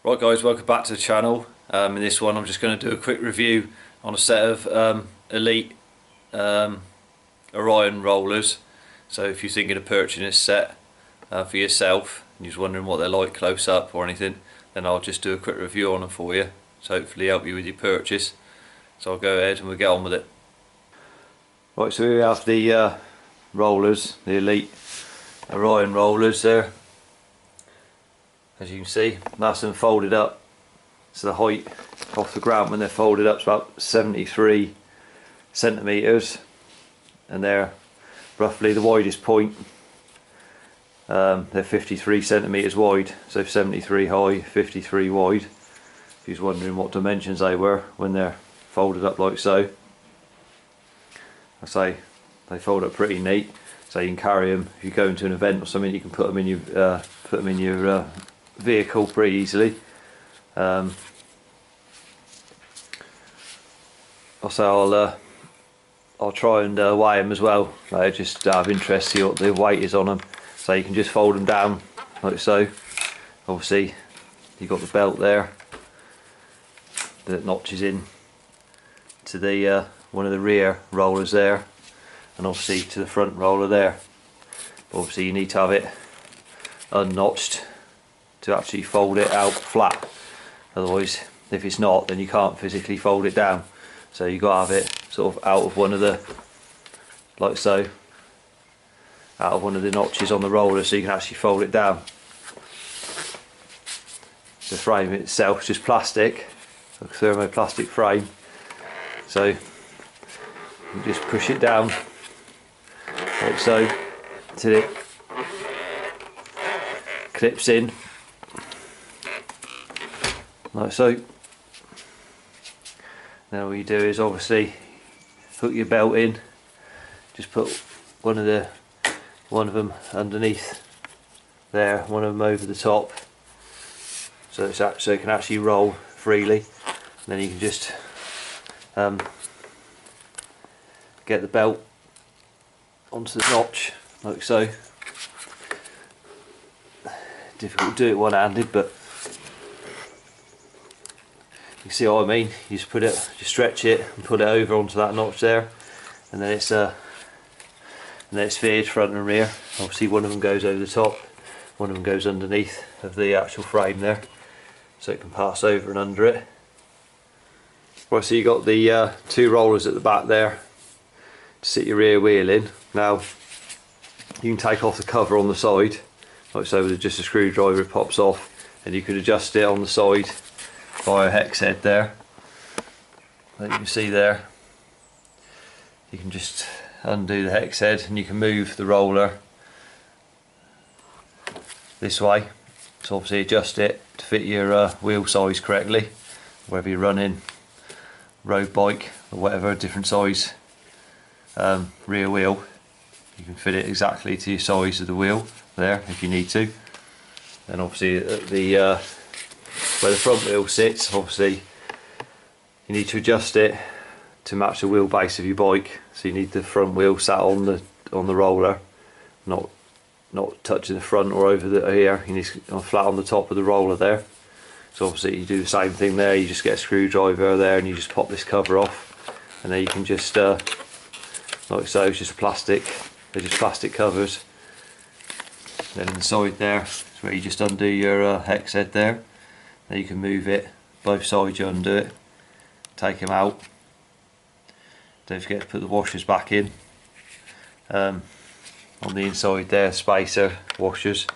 Right guys, welcome back to the channel. In this one I'm just going to do a quick review on a set of Elite Arion rollers. So if you're thinking of purchasing this set for yourself and you're wondering what they're like close up or anything, then I'll just do a quick review on them for you, so hopefully help you with your purchase. So I'll go ahead and we'll get on with it. Right, so we have the rollers, the Elite Arion rollers there. As you can see, nice and folded up. So the height off the ground when they're folded up is about 73 centimeters, and they're roughly the widest point. They're 53 centimeters wide, so 73 high, 53 wide. If you was wondering what dimensions they were when they're folded up like so. I say they fold up pretty neat, so you can carry them if you go into an event or something. You can put them in your vehicle pretty easily. Also, I'll try and weigh them as well, just out of interest, see what the weight is on them. So you can just fold them down like so. Obviously you've got the belt there that notches in to the one of the rear rollers there, and obviously to the front roller there. But obviously you need to have it unnotched to actually fold it out flat, otherwise if it's not, then you can't physically fold it down. So you've got to have it sort of out of one of the, like so, out of one of the notches on the roller, so you can actually fold it down. The frame itself is just plastic, a thermoplastic frame, so you just push it down like so till it clips in like so. Now what you do is obviously hook your belt in, just put one of them underneath there, one of them over the top, so it can actually roll freely. And then you can just get the belt onto the notch like so. Difficult to do it one-handed, but you see what I mean. You just put it, just stretch it and put it over onto that notch there, and then it's fitted front and rear. Obviously one of them goes over the top, one of them goes underneath of the actual frame there, so it can pass over and under it. Right, so you got the two rollers at the back there to sit your rear wheel in. Now you can take off the cover on the side, like so, with just a screwdriver it pops off, and you can adjust it on the side via a hex head there. That you can see there. You can just undo the hex head and you can move the roller this way. So obviously adjust it to fit your wheel size correctly, whether you're running, road bike or whatever, different size rear wheel. You can fit it exactly to your size of the wheel there if you need to. And obviously at the where the front wheel sits, obviously you need to adjust it to match the wheelbase of your bike. So you need the front wheel sat on the roller, not touching the front or over the here. You need to flat on the top of the roller there. So obviously you do the same thing there. You just get a screwdriver there and you just pop this cover off, and then you can just like so. It's just plastic. They're just plastic covers. Then on the side there is where you just undo your hex head there. Then you can move it, both sides you undo it, take them out. Don't forget to put the washers back in. On the inside there, spacer washers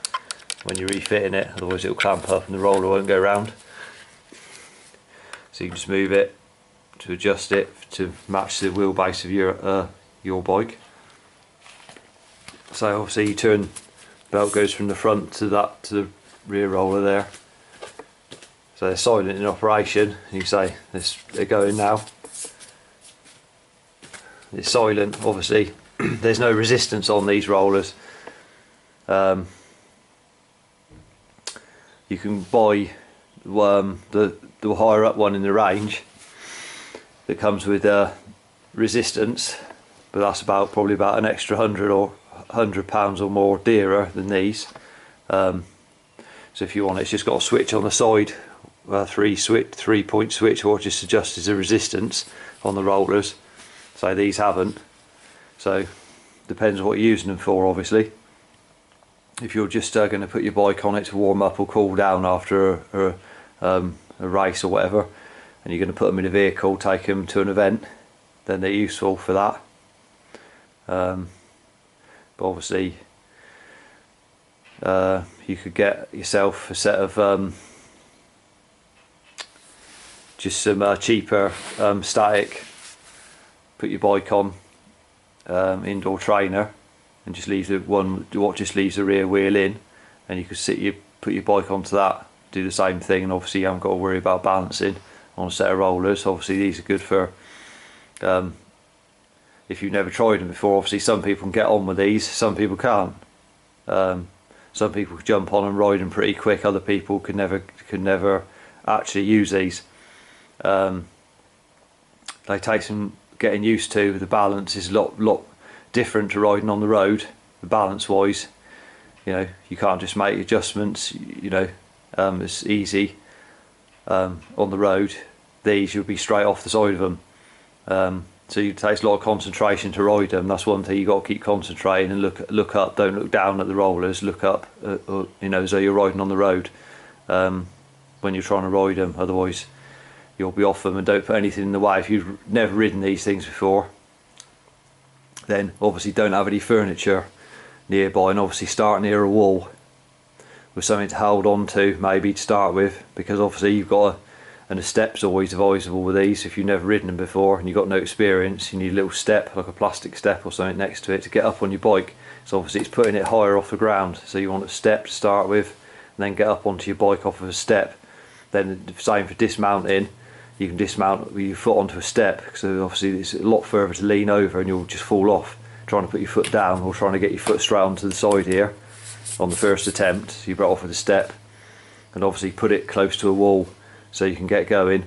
when you're refitting it, otherwise it will clamp up and the roller won't go round. So you can just move it to adjust it to match the wheelbase of your bike. So obviously you turn, the belt goes from the front to the rear roller there. So they're silent in operation. You say they're going now. It's silent, obviously. There's no resistance on these rollers. You can buy the higher up one in the range that comes with resistance, but that's probably about an extra £100 or more dearer than these. So if you want, it's just got a switch on the side 3-point switch, or just adjusts the resistance on the rollers. So these haven't. So depends what you're using them for, obviously. If you're just going to put your bike on it to warm up or cool down after a race or whatever, and you're going to put them in a vehicle, take them to an event, then they're useful for that. But obviously you could get yourself a set of just some cheaper static, put your bike on, indoor trainer, and just leaves the rear wheel in, and you could put your bike onto that, do the same thing, and obviously you haven't got to worry about balancing on a set of rollers. Obviously these are good for if you've never tried them before. Obviously some people can get on with these, some people can't. Some people jump on and ride them pretty quick, other people could never actually use these. They take some getting used to. The balance is a lot different to riding on the road, the balance wise. You know, you can't just make adjustments, you know, it's easy on the road. These you'll be straight off the side of them, so it takes a lot of concentration to ride them. That's one thing, you got to keep concentrating and look up, don't look down at the rollers, look up, you know, as though you're riding on the road when you're trying to ride them. Otherwise you'll be off them, and don't put anything in the way. If you've never ridden these things before, then obviously don't have any furniture nearby, and obviously start near a wall with something to hold on to, maybe to start with, because obviously you've got and a step's always advisable with these. If you've never ridden them before and you've got no experience, you need a little step, like a plastic step or something next to it to get up on your bike. So obviously it's putting it higher off the ground, so you want a step to start with, and then get up onto your bike off of a step. Then the same for dismounting, you can dismount with your foot onto a step, so obviously it's a lot further to lean over and you'll just fall off trying to put your foot down, or trying to get your foot straight onto the side here on the first attempt. So you brought off with a step, and obviously put it close to a wall so you can get going,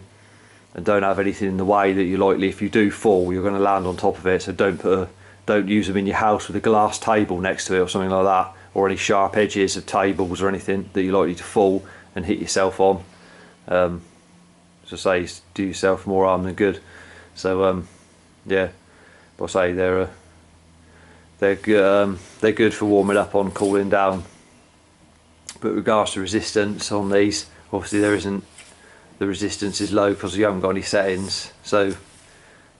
and don't have anything in the way that you're likely, if you do fall, you're going to land on top of it. So don't use them in your house with a glass table next to it or something like that, or any sharp edges of tables or anything that you're likely to fall and hit yourself on. So say, do yourself more harm than good. So yeah, but I say they're good for warming up on, cooling down. But regards to resistance on these, obviously the resistance is low because you haven't got any settings, so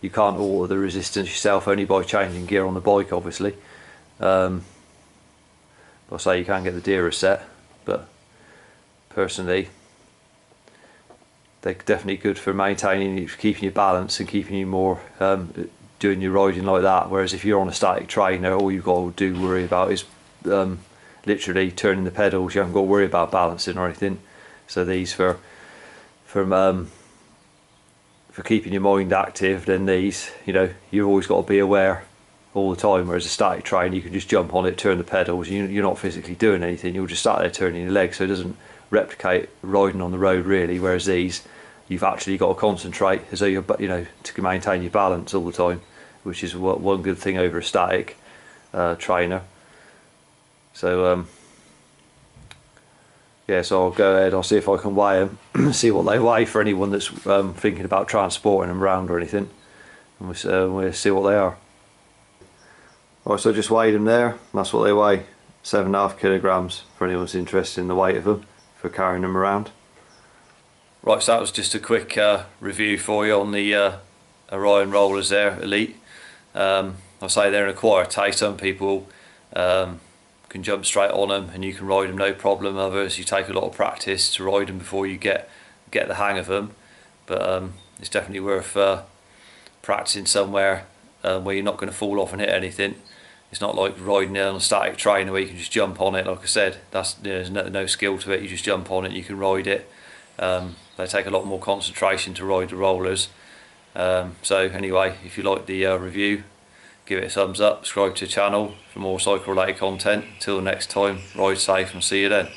you can't alter the resistance yourself, only by changing gear on the bike, obviously. But I say you can get the dearer set, but personally they're definitely good for maintaining, keeping your balance and keeping you more doing your riding like that. Whereas if you're on a static trainer, all you've got to worry about is literally turning the pedals. You haven't got to worry about balancing or anything. So these for keeping your mind active, then these, you know, you've always got to be aware all the time. Whereas a static trainer, you can just jump on it, turn the pedals, you're not physically doing anything, you'll just start there turning your legs, so it doesn't replicate riding on the road really. Whereas these, you've actually got to concentrate as though you're, you know, to maintain your balance all the time, which is one good thing over a static trainer. So yeah, so I'll go ahead, I'll see if I can weigh them, see what they weigh for anyone that's thinking about transporting them around or anything, and we'll see what they are. Right, so I just weighed them there, that's what they weigh, 7.5 kilograms for anyone who's interested in the weight of them, for carrying them around. Right, so that was just a quick review for you on the Arion rollers there, Elite. I'll say they're an acquired taste. Some people can jump straight on them and you can ride them no problem. Others, you take a lot of practice to ride them before you get the hang of them. But it's definitely worth practicing somewhere where you're not going to fall off and hit anything. It's not like riding on a static trainer where you can just jump on it. Like I said, there's no skill to it. You just jump on it, you can ride it. They take a lot more concentration to ride the rollers. So anyway, if you like the review, give it a thumbs up, subscribe to the channel for more cycle related content. Until next time, ride safe and see you then.